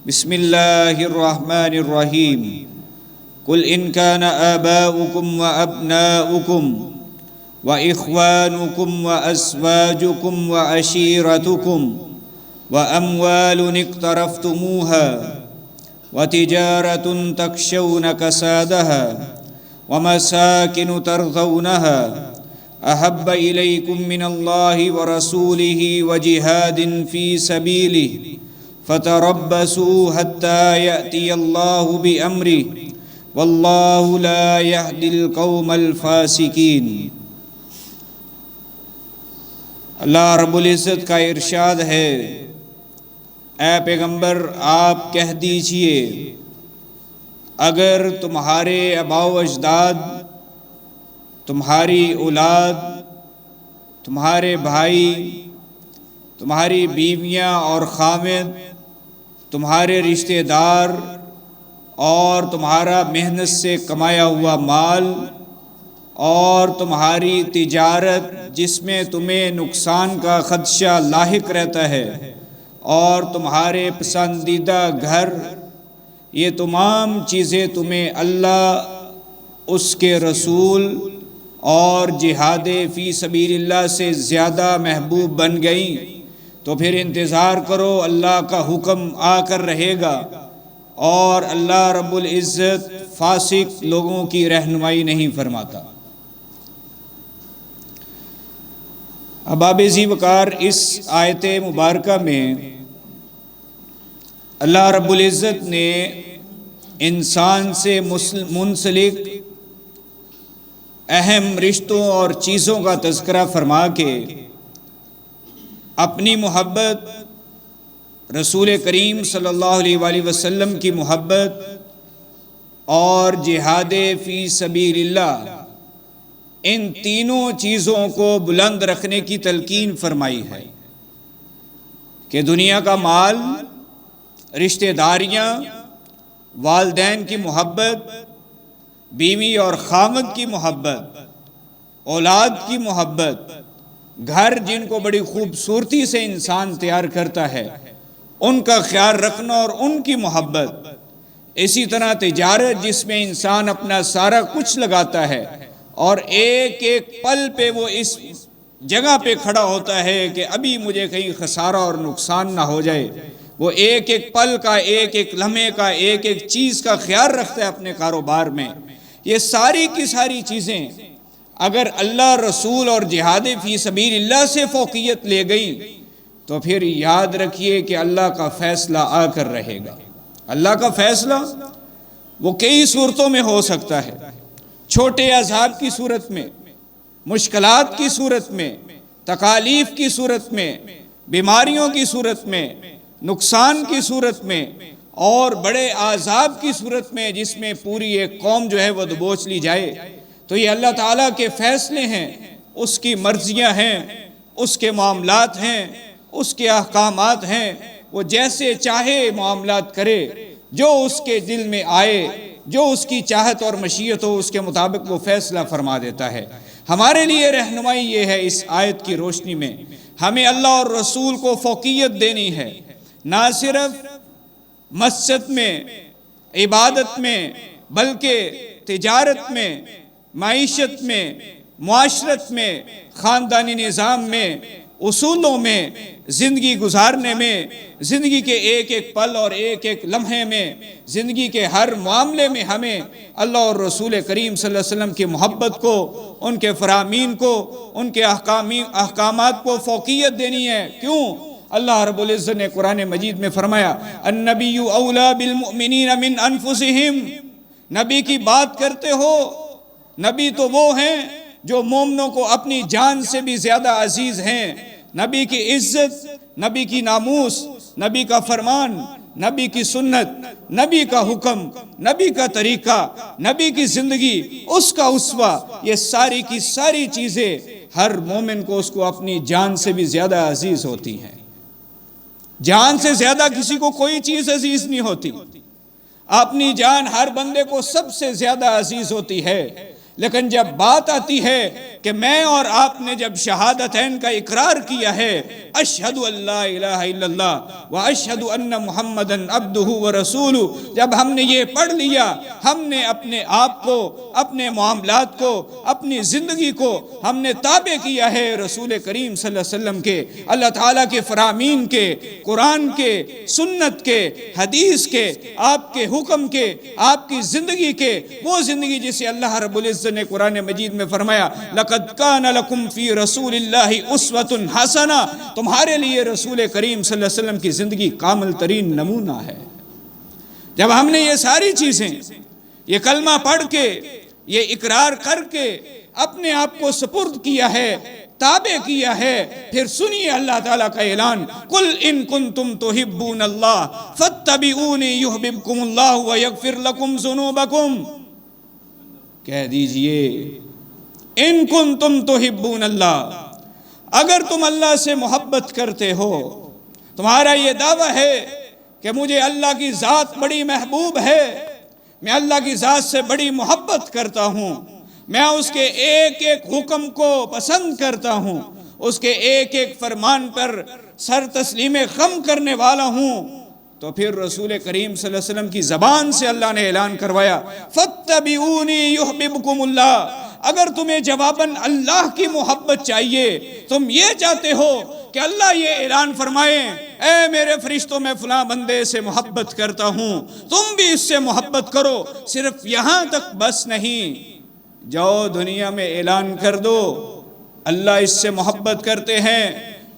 بسم الله الرحمن الرحيم قل إن كان آباؤكم وأبناؤكم وإخوانكم وأزواجكم وعشيرتكم وأموال اقترفتموها وتجارة تخشون كسادها ومساكن ترضونها أحب إليكم من الله ورسوله وجهاد في سبيله فتربصوا حتى يأتي الله بأمره والله لا يهدي القوم الفاسقين۔ اللہ رب العزت کا ارشاد ہے، اے پیغمبر آپ کہہ دیجئے اگر تمہارے آباء و اجداد، تمہاری اولاد، تمہارے بھائی، تمہاری بیویاں اور خاوند، تمہارے رشتہ دار اور تمہارا محنت سے کمایا ہوا مال اور تمہاری تجارت جس میں تمہیں نقصان کا خدشہ لاحق رہتا ہے اور تمہارے پسندیدہ گھر، یہ تمام چیزیں تمہیں اللہ، اس کے رسول اور جہاد فی سبیل اللہ سے زیادہ محبوب بن گئیں تو پھر انتظار کرو، اللہ کا حکم آ کر رہے گا اور اللہ رب العزت فاسق لوگوں کی رہنمائی نہیں فرماتا۔ احباب ذی وقار، اس آیت مبارکہ میں اللہ رب العزت نے انسان سے منسلک اہم رشتوں اور چیزوں کا تذکرہ فرما کے اپنی محبت، رسول کریم صلی اللہ علیہ وآلہ وسلم کی محبت اور جہاد فی سبیل اللہ، ان تینوں چیزوں کو بلند رکھنے کی تلقین فرمائی ہے کہ دنیا کا مال، رشتہ داریاں، والدین کی محبت، بیوی اور خاوند کی محبت، اولاد کی محبت، گھر جن کو بڑی خوبصورتی سے انسان تیار کرتا ہے ان کا خیال رکھنا اور ان کی محبت، اسی طرح تجارت جس میں انسان اپنا سارا کچھ لگاتا ہے اور ایک ایک پل پہ وہ اس جگہ پہ کھڑا ہوتا ہے کہ ابھی مجھے کہیں خسارہ اور نقصان نہ ہو جائے، وہ ایک ایک پل کا، ایک ایک لمحے کا، ایک ایک چیز کا خیال رکھتا ہے اپنے کاروبار میں۔ یہ ساری کی ساری چیزیں اگر اللہ، رسول اور جہاد فی سبیل اللہ سے فوقیت لے گئی تو پھر یاد رکھیے کہ اللہ کا فیصلہ آ کر رہے گا۔ اللہ کا فیصلہ وہ کئی صورتوں میں ہو سکتا ہے، چھوٹے عذاب کی صورت میں، مشکلات کی صورت میں، تکالیف کی صورت میں، بیماریوں کی صورت میں، نقصان کی صورت میں، اور بڑے عذاب کی صورت میں جس میں پوری ایک قوم جو ہے وہ دبوچ لی جائے۔ تو یہ اللہ تعالیٰ کے فیصلے ہیں، اس کی مرضیاں ہیں، اس کے معاملات ہیں، اس کے احکامات ہیں، وہ جیسے چاہے معاملات کرے، جو اس کے دل میں آئے، جو اس کی چاہت اور مشیت ہو اس کے مطابق وہ فیصلہ فرما دیتا ہے۔ ہمارے لیے رہنمائی یہ ہے، اس آیت کی روشنی میں ہمیں اللہ اور رسول کو فوقیت دینی ہے، نہ صرف مسجد میں، عبادت میں، بلکہ تجارت میں، معیشت میں، معاشرت میں، خاندانی نظام میں، اصولوں میں، زندگی گزارنے میں، زندگی کے ایک ایک پل اور ایک ایک لمحے میں، زندگی کے ہر معاملے میں ہمیں اللہ اور رسول کریم صلی اللہ علیہ وسلم کی محبت کو، ان کے فرامین کو، ان کے احکامات کو فوقیت دینی ہے۔ کیوں؟ اللہ رب العزت نے قرآن مجید میں فرمایا، النبی اولیٰ بالمؤمنین من انفسہم، نبی کی بات کرتے ہو، نبی تو وہ ہیں جو مومنوں کو اپنی جان سے بھی زیادہ عزیز ہیں۔ نبی کی عزت، نبی کی ناموس، نبی کا فرمان، نبی کی سنت، نبی کا حکم، نبی کا طریقہ، نبی کی زندگی، اس کا اسوہ، یہ ساری کی ساری چیزیں ہر مومن کو اس کو اپنی جان سے بھی زیادہ عزیز ہوتی ہیں۔ جان سے زیادہ کسی کو کوئی چیز عزیز نہیں ہوتی، اپنی جان ہر بندے کو سب سے زیادہ عزیز ہوتی ہے، لیکن جب بات آتی ہے کہ میں اور آپ نے جب شہادتین کا اقرار کیا ہے، اشہد ان لا الہ الا اللہ و اشہد ان محمدن عبدہ و رسولہ، جب ہم نے یہ پڑھ لیا، ہم نے اپنے آپ کو، اپنے معاملات کو، اپنی زندگی کو ہم نے تابع کیا ہے رسول کریم صلی اللہ علیہ وسلم کے، اللہ تعالیٰ کے فرامین کے، قرآن کے، سنت کے، حدیث کے، آپ کے حکم کے، آپ کی زندگی کے، وہ زندگی جسے اللہ رب العزت نے قرآن مجید میں فرمایا لَقَدْ كَانَ لَكُمْ فِي رَسُولِ اللَّهِ أُسْوَةٌ حَسَنَةٌ، تمہارے لیے رسول کریم صلی اللہ علیہ وسلم کی زندگی کامل ترین نمونہ ہے۔ جب ہم نے یہ ساری چیزیں، یہ کلمہ پڑھ کے، یہ اقرار کر کے اپنے آپ کو سپرد کیا ہے، تابع کیا ہے، پھر سنیے اللہ تعالیٰ کا اعلان، قُلْ إِن كُنتُمْ تُحِبُّونَ اللَّهَ فَاتَّبِعُونِي يُحْبِبْكُمُ اللَّهُ وَيَغْفِرْ لَكُمْ ذُنُوبَكُمْ، کہہ دیجئے ان کنتم تحبون اللہ، اگر تم اللہ سے محبت کرتے ہو، تمہارا یہ دعویٰ ہے کہ مجھے اللہ کی ذات بڑی محبوب ہے، میں اللہ کی ذات سے بڑی محبت کرتا ہوں، میں اس کے ایک ایک حکم کو پسند کرتا ہوں، اس کے ایک ایک فرمان پر سر تسلیم خم کرنے والا ہوں، تو پھر رسول کریم صلی اللہ علیہ وسلم کی زبان سے اللہ نے اعلان کروایا فَاتَّبِعُونِي يُحْبِبْكُمُ اللَّهُ، اگر تمہیں جواباً اللہ کی محبت چاہیے، تم یہ چاہتے ہو کہ اللہ یہ اعلان فرمائے اے میرے فرشتوں میں فلاں بندے سے محبت کرتا ہوں، تم بھی اس سے محبت کرو، صرف یہاں تک بس نہیں، جاؤ دنیا میں اعلان کر دو اللہ اس سے محبت کرتے ہیں،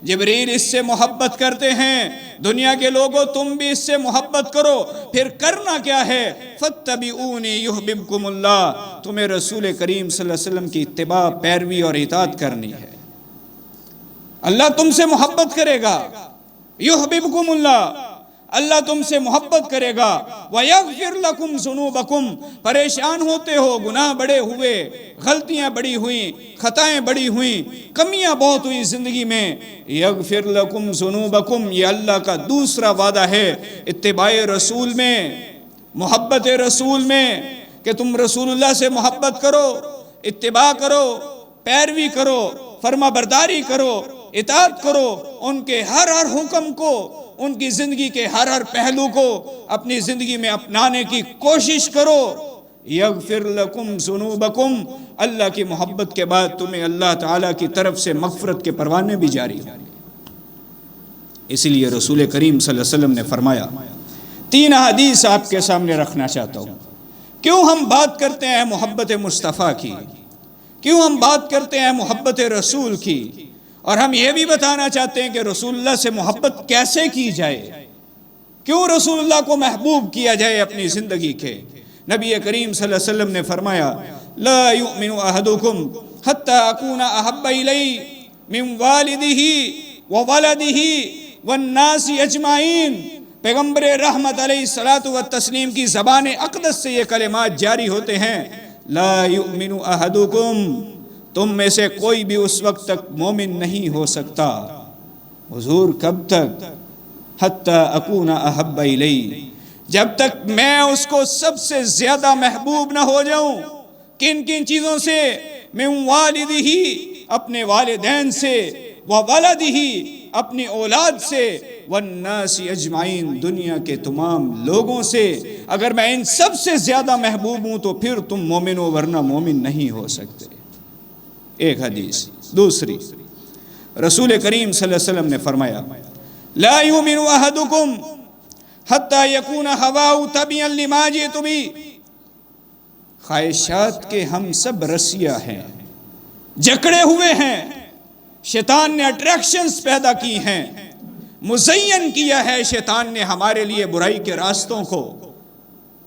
جبریل اس سے محبت کرتے ہیں، دنیا کے لوگوں تم بھی اس سے محبت کرو، پھر کرنا کیا ہے فَاتَّبِعُونِي يُحْبِبْكُمُ اللَّهُ، تمہیں رسول کریم صلی اللہ علیہ وسلم کی اتباع، پیروی اور اطاعت کرنی ہے، اللہ تم سے محبت کرے گا، يُحْبِبْكُمُ اللَّهُ، اللہ تم سے محبت کرے گا، وَيَغْفِرْ لَكُمْ ذُنُوبَكُمْ، پریشان ہوتے ہو، گناہ بڑے ہوئے، غلطیاں بڑی ہوئیں، خطائیں بڑی ہوئیں، کمیاں بہت ہوئی زندگی میں، یغفر لکم ذنوبکم، یہ اللہ کا دوسرا وعدہ ہے اتباع رسول میں، محبت رسول میں، کہ تم رسول اللہ سے محبت کرو، اتباع کرو، پیروی کرو، فرما برداری کرو، اطاعت کرو، ان کے ہر حکم کو، ان کی زندگی کے ہر پہلو کو اپنی زندگی میں اپنانے کی کوشش کرو، یغفر لکم ذنوبکم، اللہ کی محبت کے بعد تمہیں اللہ تعالیٰ کی طرف سے مغفرت کے پروانے بھی جاری ہوں گے۔ اسی لیے رسول کریم صلی اللہ علیہ وسلم نے فرمایا، 3 حدیث آپ کے سامنے رکھنا چاہتا ہوں، کیوں ہم بات کرتے ہیں محبت مصطفیٰ کی، کیوں ہم بات کرتے ہیں محبت رسول کی، اور ہم یہ بھی بتانا چاہتے ہیں کہ رسول اللہ سے محبت کیسے کی جائے، کیوں رسول اللہ کو محبوب کیا جائے اپنی زندگی کے۔ نبی کریم صلی اللہ علیہ وسلم نے فرمایا لا یؤمن احدکم حتی اکون احب الی من والدہ وولدہ والناس اجمعین، پیغمبر رحمت علیہ الصلوۃ والتسلیم کی زبان اقدس سے یہ کلمات جاری ہوتے ہیں، لا یؤمن احدکم، تم میں سے کوئی بھی اس وقت تک مومن نہیں ہو سکتا، حضور کب تک، حتی اکون احب الی، جب تک میں اس کو سب سے زیادہ محبوب نہ ہو جاؤں، کن کن چیزوں سے، من والدہ، اپنے والدین سے، وولدہ، اپنی اولاد سے، والناس اجمعین، دنیا کے تمام لوگوں سے، اگر میں ان سب سے زیادہ محبوب ہوں تو پھر تم مومن ہو، ورنہ مومن نہیں ہو سکتے۔ ایک حدیث۔ دوسری، رسول کریم صلی اللہ علیہ وسلم نے فرمایا لا یؤمن احدکم حتی یکون ہواہ تبعا لما جئت بہ، خواہشات کے ہم سب رسیا ہیں، جکڑے ہوئے ہیں، شیطان نے اٹریکشنز پیدا کی ہیں، مزین کیا ہے شیطان نے ہمارے لیے برائی کے راستوں کو،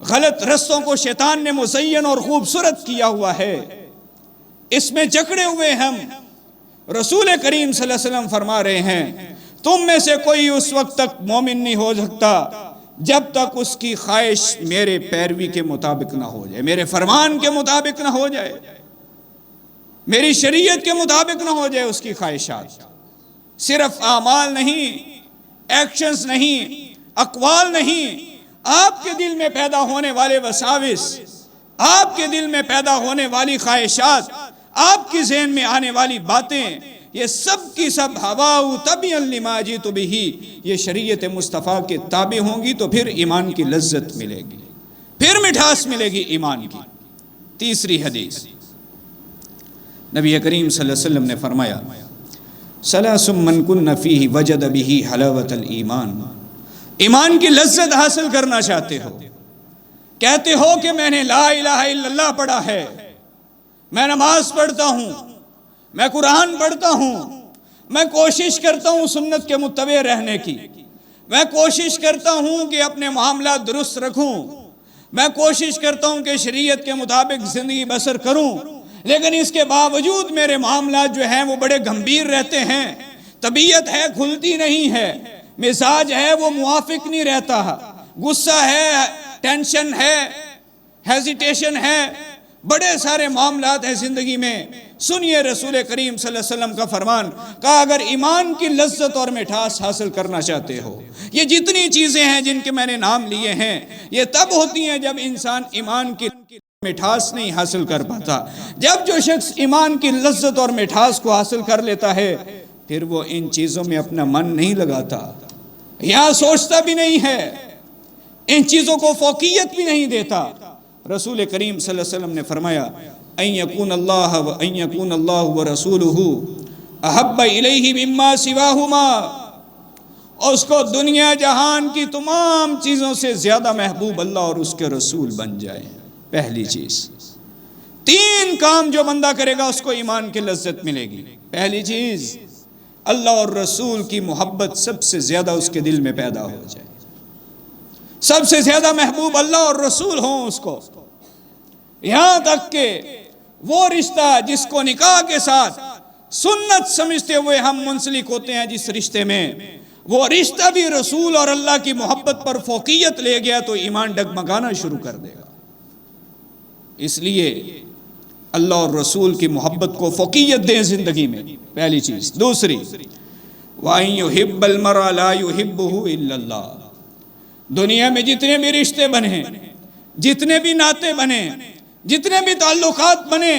غلط رستوں کو شیطان نے مزین اور خوبصورت کیا ہوا ہے، اس میں جکڑے ہوئے ہم۔ رسول کریم صلی اللہ علیہ وسلم فرما رہے ہیں تم میں سے کوئی اس وقت تک مومن نہیں ہو سکتا جب تک اس کی خواہش میرے پیروی کے مطابق نہ ہو جائے، میرے فرمان کے مطابق نہ ہو جائے، میری شریعت کے مطابق نہ ہو جائے اس کی خواہشات۔ صرف اعمال نہیں، ایکشنز نہیں، اقوال نہیں، آپ کے دل میں پیدا ہونے والے وساوس، آپ کے دل میں پیدا ہونے والی خواہشات، آپ کی ذہن میں آنے والی باتیں، یہ سب کی سب ہواؤ تبعا لما جئت بہ، یہ شریعت مصطفیٰ کے تابع ہوں گی تو پھر ایمان کی لذت ملے گی، پھر مٹھاس ملے گی ایمان کی۔ تیسری حدیث، نبی کریم صلی اللہ علیہ وسلم نے فرمایا ثلاث من کن فیہ وجد بہ حلاوۃ الایمان، ایمان کی لذت حاصل کرنا چاہتے ہو، کہتے ہو کہ میں نے لا الہ الا اللہ پڑھا ہے، میں نماز پڑھتا ہوں، میں قرآن پڑھتا ہوں، میں کوشش کرتا ہوں سنت کے متبع رہنے کی، میں کوشش کرتا ہوں کہ اپنے معاملات درست رکھوں، میں کوشش کرتا ہوں کہ شریعت کے مطابق زندگی بسر کروں، لیکن اس کے باوجود میرے معاملات جو ہیں وہ بڑے گمبھیر رہتے ہیں، طبیعت ہے کھلتی نہیں ہے، مزاج ہے وہ موافق نہیں رہتا، غصہ ہے، ٹینشن ہے، ہیزیٹیشن ہے، بڑے سارے معاملات ہیں زندگی میں۔ سنیے رسول کریم صلی اللہ علیہ وسلم کا فرمان، کہا اگر ایمان کی لذت اور مٹھاس حاصل کرنا چاہتے ہو، یہ جتنی چیزیں ہیں جن کے میں نے نام لیے ہیں، یہ تب ہوتی ہیں جب انسان ایمان کی مٹھاس نہیں حاصل کر پاتا۔ جب جو شخص ایمان کی لذت اور مٹھاس کو حاصل کر لیتا ہے، پھر وہ ان چیزوں میں اپنا من نہیں لگاتا، یہاں سوچتا بھی نہیں ہے، ان چیزوں کو فوقیت بھی نہیں دیتا۔ رسول کریم صلی اللہ علیہ وسلم نے فرمایا ان یکون اللہ ورسولہ احب الیہ مما سواہما، اس کو دنیا جہان کی تمام چیزوں سے زیادہ محبوب اللہ اور اس کے رسول بن جائے۔ پہلی چیز، تین کام جو بندہ کرے گا اس کو ایمان کی لذت ملے گی۔ پہلی چیز، اللہ اور رسول کی محبت سب سے زیادہ اس کے دل میں پیدا ہو جائے، سب سے زیادہ محبوب اللہ اور رسول ہوں اس کو، یہاں تک کہ وہ رشتہ جس کو نکاح کے ساتھ سنت سمجھتے ہوئے ہم منسلک ہوتے ہیں، جس رشتے میں وہ رشتہ بھی رسول اور اللہ کی محبت پر فوقیت لے گیا تو ایمان ڈگمگانا شروع کر دے گا۔ اس لیے اللہ اور رسول کی محبت کو فوقیت دیں زندگی میں، پہلی چیز۔ دوسری، وَأَن يُحِبَّ الْمَرْءَ لَا يُحِبُّهُ إِلَّا اللَّهُ، دنیا میں جتنے بھی رشتے بنے، جتنے بھی ناطے بنے، جتنے بھی تعلقات بنے،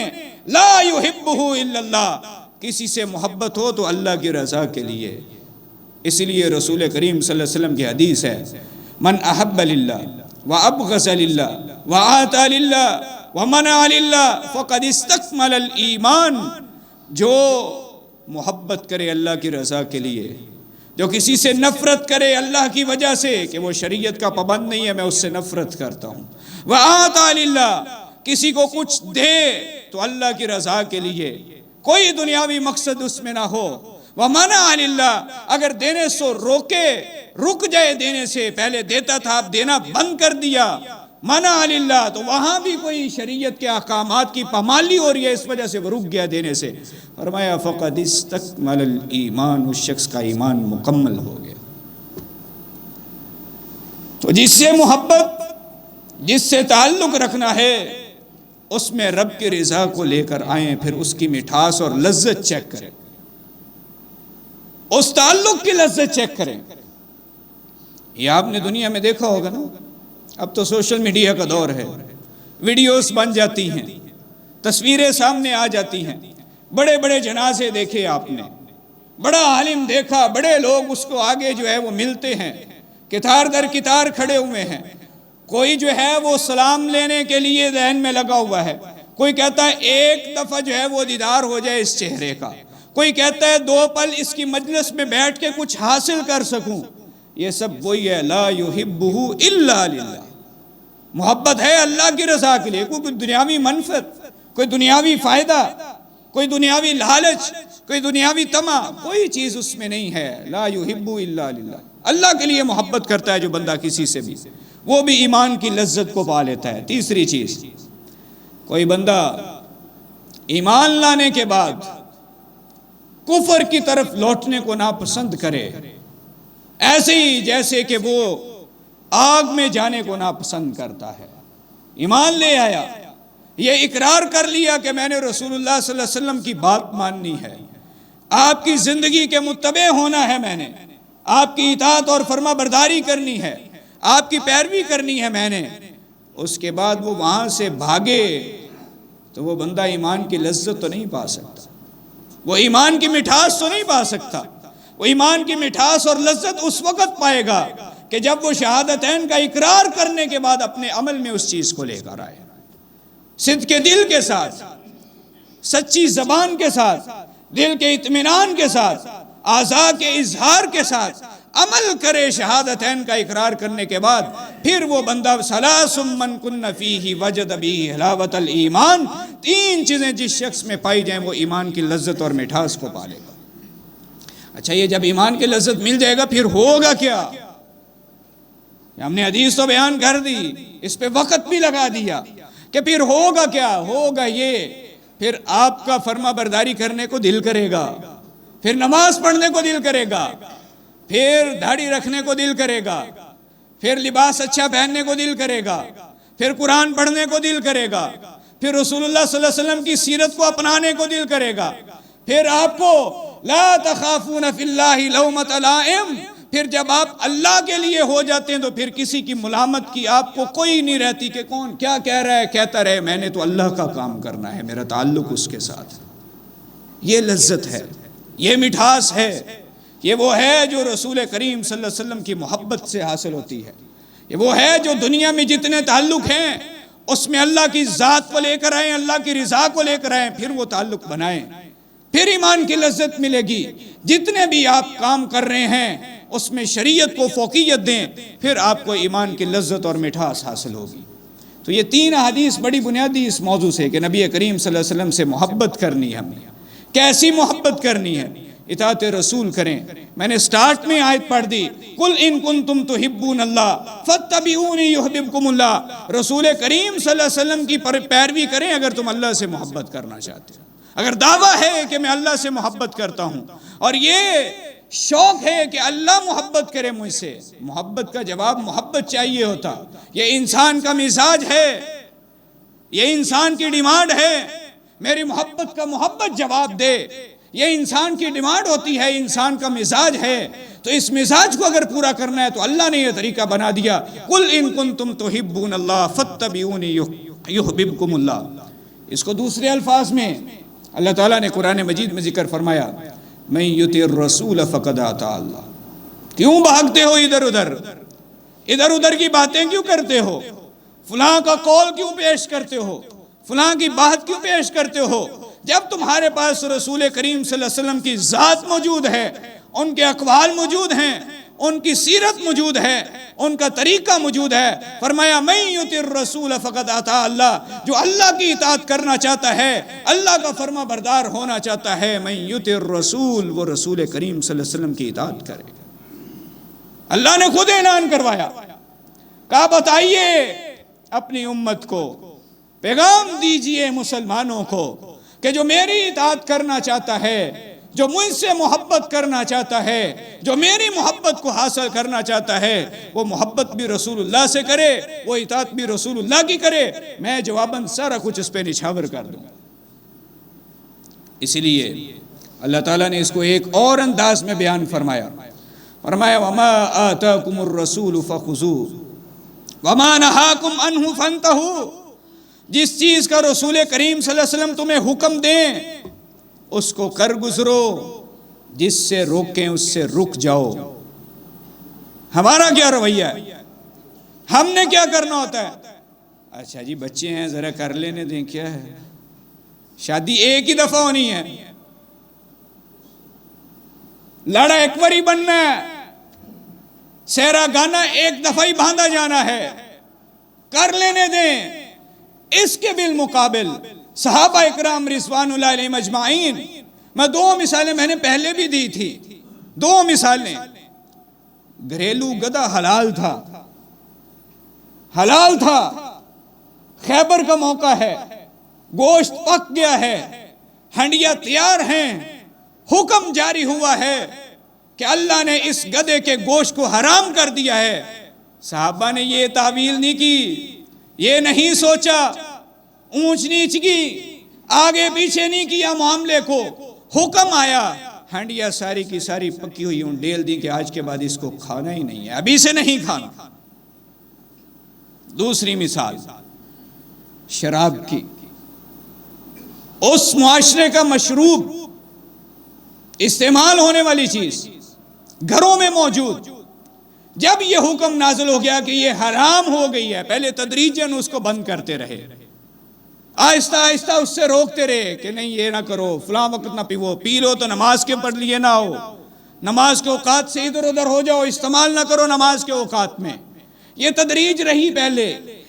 لا يُحِبُّهُ إِلَّا اللَّهُ، کسی سے محبت ہو تو اللہ کی رضا کے لیے۔ اس لیے رسول کریم صلی اللہ علیہ وسلم کی حدیث ہے من احب للہ وابغض للہ وآتى للہ ومنع للہ فقد استکمل الایمان، جو محبت کرے اللہ کی رضا کے لیے، جو کسی سے نفرت کرے اللہ کی وجہ سے کہ وہ شریعت کا پابند نہیں ہے، میں اس سے نفرت کرتا ہوں، وآتى للہ، کسی کو کچھ دے تو اللہ کی رضا کے لیے، کوئی دنیاوی مقصد اس میں نہ ہو، وَمَنَعَ لِلَّهِ، اگر دینے سے روکے، رک جائے دینے سے، پہلے دیتا تھا اب دینا بند کر دیا، منع للہ، تو وہاں بھی کوئی شریعت کے احکامات کی پامالی ہو رہی ہے، اس وجہ سے وہ رک گیا دینے سے، فرمایا فَقَدْ اسْتَكْمَلَ الْإِيمَانُ، اس شخص کا ایمان مکمل ہو گیا۔ تو جس سے محبت، جس سے تعلق رکھنا ہے، اس میں رب کی رضا کو لے کر آئیں، پھر اس کی مٹھاس اور لذت چیک کریں، اس تعلق کی لذت چیک کریں۔ یہ آپ نے دنیا میں دیکھا ہوگا نا، اب تو سوشل میڈیا کا دور ہے، ویڈیوز بن جاتی ہیں، تصویریں سامنے آ جاتی ہیں، بڑے بڑے جنازے دیکھے آپ نے، بڑا عالم دیکھا، بڑے لوگ اس کو آگے جو ہے وہ ملتے ہیں، کتار در کتار کھڑے ہوئے ہیں، کوئی جو ہے وہ سلام لینے کے لیے ذہن میں لگا ہوا ہے، کوئی کہتا ہے ایک دفعہ جو ہے وہ دیدار ہو جائے اس چہرے کا، کوئی کہتا ہے دو پل اس کی مجلس میں بیٹھ کے کچھ حاصل کر سکوں۔ یہ سب وہی ہے، لا یحبہ الا للہ، محبت ہے اللہ کی رضا کے لیے، کوئی دنیاوی منفعت، کوئی دنیاوی فائدہ، کوئی دنیاوی لالچ، کوئی دنیاوی طمع، کوئی چیز اس میں نہیں ہے۔ لا یحب الا للہ، اللہ کے لیے محبت کرتا ہے جو بندہ کسی سے بھی، وہ بھی ایمان کی لذت کو پا لیتا ہے۔ تیسری چیز، کوئی بندہ ایمان لانے کے بعد کفر کی طرف لوٹنے کو ناپسند کرے، ایسے ہی جیسے کہ وہ آگ میں جانے کو ناپسند کرتا ہے، ایمان لے آیا، یہ اقرار کر لیا کہ میں نے رسول اللہ صلی اللہ علیہ وسلم کی بات ماننی ہے، آپ کی زندگی کے متبع ہونا ہے، میں نے آپ کی اطاعت اور فرما برداری کرنی ہے، آپ کی پیروی کرنی ہے میں نے، اس کے بعد وہ وہاں سے بھاگے تو وہ بندہ ایمان کی لذت تو نہیں پا سکتا، وہ ایمان کی مٹھاس تو نہیں پا سکتا۔ وہ ایمان کی مٹھاس اور لذت اس وقت پائے گا کہ جب وہ شہادتین کا اقرار کرنے کے بعد اپنے عمل میں اس چیز کو لے کر آئے، صدق کے دل کے ساتھ، سچی زبان کے ساتھ، دل کے اطمینان کے ساتھ، اعضاء کے اظہار کے ساتھ عمل کرے شہادتین کا اقرار کرنے کے بعد، پھر وہ بندہ ثلاث من کن فیہ وجد بہ حلاوۃ الایمان، تین چیزیں جس شخص میں پائی جائیں وہ ایمان کی لذت اور مٹھاس کو پا لے گا۔ اچھا، یہ جب ایمان کی لذت مل جائے گا پھر ہوگا کیا؟ ہم نے حدیث تو بیان کر دی، اس پہ وقت بھی لگا دیا کہ پھر ہوگا کیا؟ ہوگا یہ، پھر آپ کا فرما برداری کرنے کو دل کرے گا، پھر نماز پڑھنے کو دل کرے گا، پھر داڑھی رکھنے کو دل کرے گا، پھر لباس اچھا پہننے کو دل کرے گا، پھر قرآن پڑھنے کو دل کرے گا، پھر رسول اللہ صلی اللہ علیہ وسلم کی سیرت کو اپنانے کو دل کرے گا، پھر آپ کو لا تخافون فی اللہ لومۃ لائم، پھر جب آپ اللہ کے لیے ہو جاتے ہیں تو پھر کسی کی ملامت کی آپ کو کوئی نہیں رہتی کہ کون کیا کہہ رہا ہے، کہتا رہے، میں نے تو اللہ کا کام کرنا ہے، میرا تعلق اس کے ساتھ۔ یہ لذت ہے، یہ مٹھاس ہے، یہ وہ ہے جو رسول کریم صلی اللہ علیہ وسلم کی محبت سے حاصل ہوتی ہے، یہ وہ ہے جو دنیا میں جتنے تعلق ہیں اس میں اللہ کی ذات کو لے کر آئیں، اللہ کی رضا کو لے کر آئیں، پھر وہ تعلق بنائیں، پھر ایمان کی لذت ملے گی۔ جتنے بھی آپ کام کر رہے ہیں اس میں شریعت کو فوقیت دیں، پھر آپ کو ایمان کی لذت اور مٹھاس حاصل ہوگی۔ تو یہ تین احادیث بڑی بنیادی اس موضوع سے کہ نبی کریم صلی اللہ علیہ وسلم سے محبت کرنی ہے، ہمیں کیسی محبت کرنی ہے؟ اطاعت رسول کریں۔ میں نے سٹارٹ میں آیت پڑھ دی، قل ان کنتم تحبون اللہ فاتبعونی یحببکم اللہ، رسول کریم صلی اللہ علیہ وسلم کی پیروی کریں اگر تم اللہ سے محبت کرنا چاہتے ہو۔ اگر دعویٰ ہے کہ میں اللہ سے محبت کرتا ہوں اور یہ شوق ہے کہ اللہ محبت کرے مجھ سے، محبت کا جواب محبت چاہیے ہوتا، یہ انسان کا مزاج ہے، یہ انسان کی ڈیمانڈ ہے، میری محبت کا محبت جواب دے، یہ انسان کی ڈیمانڈ ہوتی ہے، انسان کا مزاج ہے۔ تو اس مزاج کو اگر پورا کرنا ہے تو اللہ نے یہ طریقہ بنا دیا، قل ان کنتم تحبون اللہ فاتبعونی یحببکم اللہ۔ اس کو دوسرے الفاظ میں اللہ تعالیٰ نے قرآن مجید میں ذکر فرمایا، من یطع الرسول فقد اطاع اللہ۔ کیوں بھاگتے ہو ادھر ادھر کی باتیں کیوں کرتے ہو؟ فلاں کا قول کیوں پیش کرتے ہو؟ فلاں کی بات کیوں پیش کرتے ہو؟ جب تمہارے پاس رسول کریم صلی اللہ علیہ وسلم کی ذات موجود ہے، ان کے اقوال موجود ہیں، ان کی سیرت موجود ہے، ان کا طریقہ موجود ہے، فرمایا من یطع الرسول فقد اطاع اللہ، جو اللہ کی اطاعت کرنا چاہتا ہے، اللہ کا فرما بردار ہونا چاہتا ہے، من یطع الرسول، وہ رسول کریم صلی اللہ علیہ وسلم کی اطاعت کرے۔ اللہ نے خود اعلان کروایا، کہا بتائیے اپنی امت کو، پیغام دیجئے مسلمانوں کو کہ جو میری اطاعت کرنا چاہتا ہے، جو مجھ سے محبت کرنا چاہتا ہے، جو میری محبت کو حاصل کرنا چاہتا ہے، وہ محبت بھی رسول اللہ سے کرے، وہ اطاعت بھی رسول اللہ کی کرے، میں جواباً سارا کچھ اس پہ نچھاور کر دوں گا۔ اسی لیے اللہ تعالیٰ نے اس کو ایک اور انداز میں بیان فرمایا، فرمایا وما آتاکم الرسول فخذوہ وما نہاکم عنہ فانتہوا، جس چیز کا رسول کریم صلی اللہ علیہ وسلم تمہیں حکم دیں اس کو کر گزرو، جس سے روکیں اس سے رک جاؤ۔ ہمارا کیا رویہ ہے؟ ہم نے کیا کرنا ہوتا ہے؟ اچھا جی بچے ہیں ذرا کر لینے دیں، کیا ہے، شادی ایک ہی دفعہ ہونی ہے، لڑا ایک باری بننا ہے، سہرا گانا ایک دفعہ ہی باندھا جانا ہے، کر لینے دیں۔ اس کے بالمقابل صحابہ اکرام رضوان اللہ علیہم اجمعین، میں دو مثالیں میں نے پہلے بھی دی تھی، دو مثالیں۔ گھریلو گدھا حلال تھا، خیبر کا موقع ہے، گوشت پک گیا ہے، ہنڈیاں تیار ہیں، حکم جاری ہوا ہے کہ اللہ نے اس گدھے کے گوشت کو حرام کر دیا ہے۔ صحابہ نے یہ تعویل نہیں کی، یہ نہیں سوچا، اونچ نیچ کی، آگے پیچھے نہیں کیا معاملے کو، حکم آیا، ہنڈیاں ساری کی ساری پکی ہوئی ڈیل دی کہ آج کے بعد اس کو کھانا ہی نہیں ہے، ابھی سے نہیں کھانا۔ دوسری مثال شراب کی، اس معاشرے کا مشروب، استعمال ہونے والی چیز گھروں میں موجود، جب یہ حکم نازل ہو گیا کہ یہ حرام ہو گئی ہے، پہلے تدریجاً اس کو بند کرتے رہے، آہستہ آہستہ اس سے روکتے رہے کہ نہیں یہ نہ کرو، فلاں وقت نہ پیو، پی لو تو نماز کے پڑھ لیے نہ ہو، نماز کے اوقات سے ادھر ادھر ہو جاؤ، استعمال نہ کرو نماز کے اوقات میں۔ یہ تدریج رہی پہلے،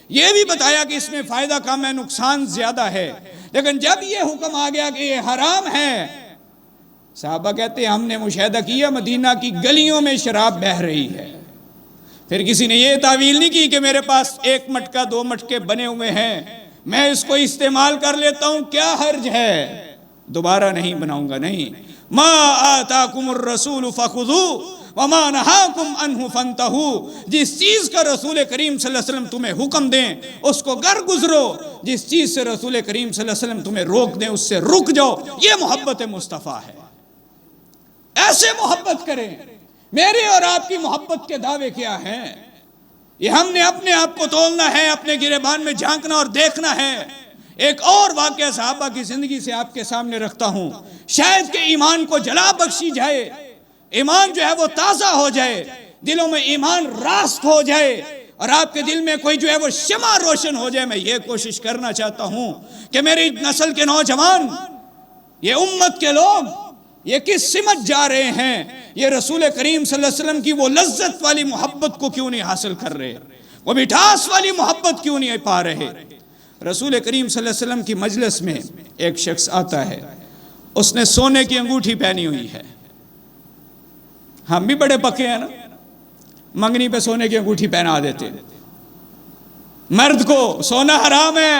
یہ بھی بتایا کہ اس میں فائدہ کم ہے، نقصان زیادہ ہے، لیکن جب یہ حکم آ گیا کہ یہ حرام ہے، صحابہ کہتے ہیں ہم نے مشاہدہ کیا مدینہ کی گلیوں میں شراب بہہ رہی ہے۔ پھر کسی نے یہ تعویل نہیں کی کہ میرے پاس ایک مٹکا دو مٹکے بنے ہوئے ہیں، میں اس کو استعمال کر لیتا ہوں، کیا حرج ہے، دوبارہ نہیں بناؤں گا، نہیں۔ ما آتاکم الرسول فخذوہ وما نہاکم عنہ فانتہوا، جس چیز کا رسول کریم صلی اللہ علیہ وسلم تمہیں حکم دیں اس کو گر گزرو، جس چیز سے رسول کریم صلی اللہ علیہ وسلم تمہیں روک دیں اس سے رک جاؤ، یہ محبت مصطفیٰ ہے۔ ایسے محبت کریں۔ میری اور آپ کی محبت کے دعوے کیا ہیں؟ یہ ہم نے اپنے آپ کو تولنا ہے، اپنے گریبان میں جھانکنا اور دیکھنا ہے۔ ایک اور واقعہ صحابہ کی زندگی سے آپ کے سامنے رکھتا ہوں، شاید کہ ایمان کو جلا بخشی جائے، ایمان جو ہے وہ تازہ ہو جائے، دلوں میں ایمان راست ہو جائے، اور آپ کے دل میں کوئی جو ہے وہ شمع روشن ہو جائے۔ میں یہ کوشش کرنا چاہتا ہوں کہ میری نسل کے نوجوان، یہ امت کے لوگ، یہ کس سمت جا رہے ہیں؟ یہ رسول کریم صلی اللہ علیہ وسلم کی وہ لذت والی محبت کو کیوں نہیں حاصل کر رہے؟ وہ مٹھاس والی محبت کیوں نہیں پا رہے؟ رسول کریم صلی اللہ علیہ وسلم کی مجلس میں ایک شخص آتا ہے، اس نے سونے کی انگوٹھی پہنی ہوئی ہے۔ ہم بھی بڑے پکے ہیں نا، منگنی پہ سونے کی انگوٹھی پہنا دیتے۔ مرد کو سونا حرام ہے،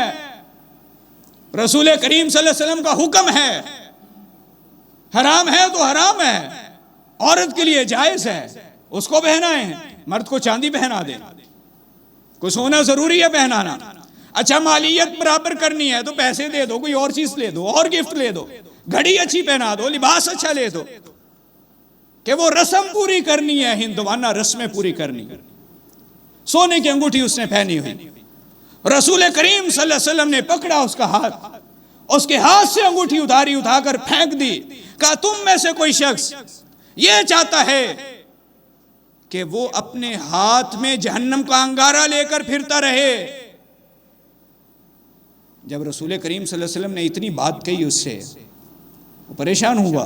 رسول کریم صلی اللہ علیہ وسلم کا حکم ہے، حرام ہے تو حرام ہے، عورت کے لیے جائز ہے، اس کو پہنائیں، مرد کو چاندی پہنا دیں، کوئی سونا ضروری ہے پہنانا؟ اچھا مالیت برابر کرنی ہے تو پیسے دے دو، کوئی اور چیز لے دو، اور گفٹ لے دو، گھڑی اچھی پہنا دو، لباس اچھا لے دو، کہ وہ رسم پوری کرنی ہے، ہندوانہ رسمیں پوری کرنی۔ سونے کی انگوٹھی اس نے پہنی ہوئی، رسول کریم صلی اللہ علیہ وسلم نے پکڑا اس کا ہاتھ، اس کے ہاتھ سے انگوٹھی اتاری، اٹھا کر پھینک دی، کہا تم میں سے کوئی شخص یہ چاہتا ہے کہ وہ اپنے ہاتھ میں جہنم کا انگارہ لے کر پھرتا رہے؟ جب رسول کریم صلی اللہ علیہ وسلم نے اتنی بات کہی اس سے، وہ پریشان ہوا،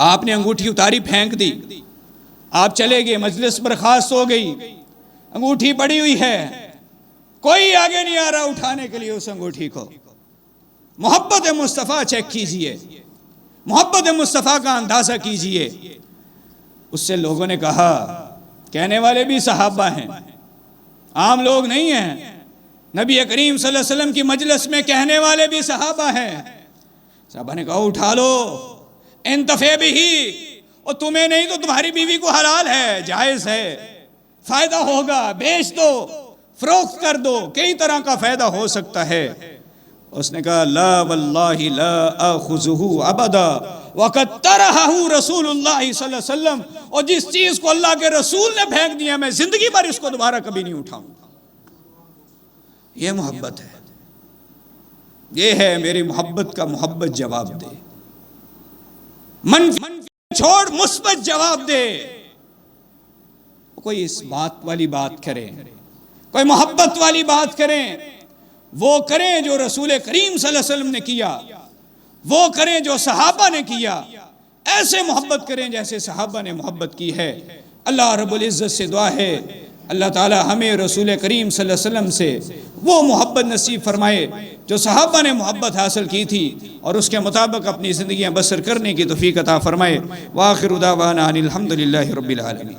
آپ نے انگوٹھی اتاری پھینک دی، آپ چلے گئے، مجلس برخاست ہو گئی، انگوٹھی پڑی ہوئی ہے، کوئی آگے نہیں آ رہا اٹھانے کے لیے اس انگوٹھی کو۔ محبت مصطفیٰ چیک کیجئے، محبت مصطفیٰ کا اندازہ کیجئے۔ اس سے لوگوں نے کہا، کہنے والے بھی صحابہ ہیں، عام لوگ نہیں ہیں، نبی کریم صلی اللہ علیہ وسلم کی مجلس میں کہنے والے بھی صحابہ ہیں۔ صحابہ نے کہا اٹھا لو، انتفع بھی، اور تمہیں نہیں تو تمہاری بیوی کو حلال ہے، جائز ہے، فائدہ ہوگا، بیچ دو، فروخت کر دو، کئی طرح کا فائدہ ہو سکتا ہے۔ اس نے کہا لا واللہ لا آخذہ ابدا وقد طرحہ رسول اللہ صلی اللہ علیہ وسلم، اور جس چیز کو اللہ کے رسول نے پھینک دیا میں زندگی بھر اس کو دوبارہ کبھی نہیں اٹھاؤں گا۔ یہ محبت ہے، یہ ہے میری محبت کا محبت جواب دے، منفی چھوڑ مثبت جواب دے۔ کوئی اس بات والی بات کریں، کوئی محبت والی بات کریں، وہ کریں جو رسول کریم صلی اللہ علیہ وسلم نے کیا، وہ کریں جو صحابہ نے کیا، ایسے محبت کریں جیسے صحابہ نے محبت کی ہے۔ اللہ رب العزت سے دعا ہے اللہ تعالی ہمیں رسول کریم صلی اللہ علیہ وسلم سے وہ محبت نصیب فرمائے جو صحابہ نے محبت حاصل کی تھی، اور اس کے مطابق اپنی زندگیاں بسر کرنے کی توفیق عطا فرمائے۔ وآخر دعوانا ان الحمد للہ رب العالمین۔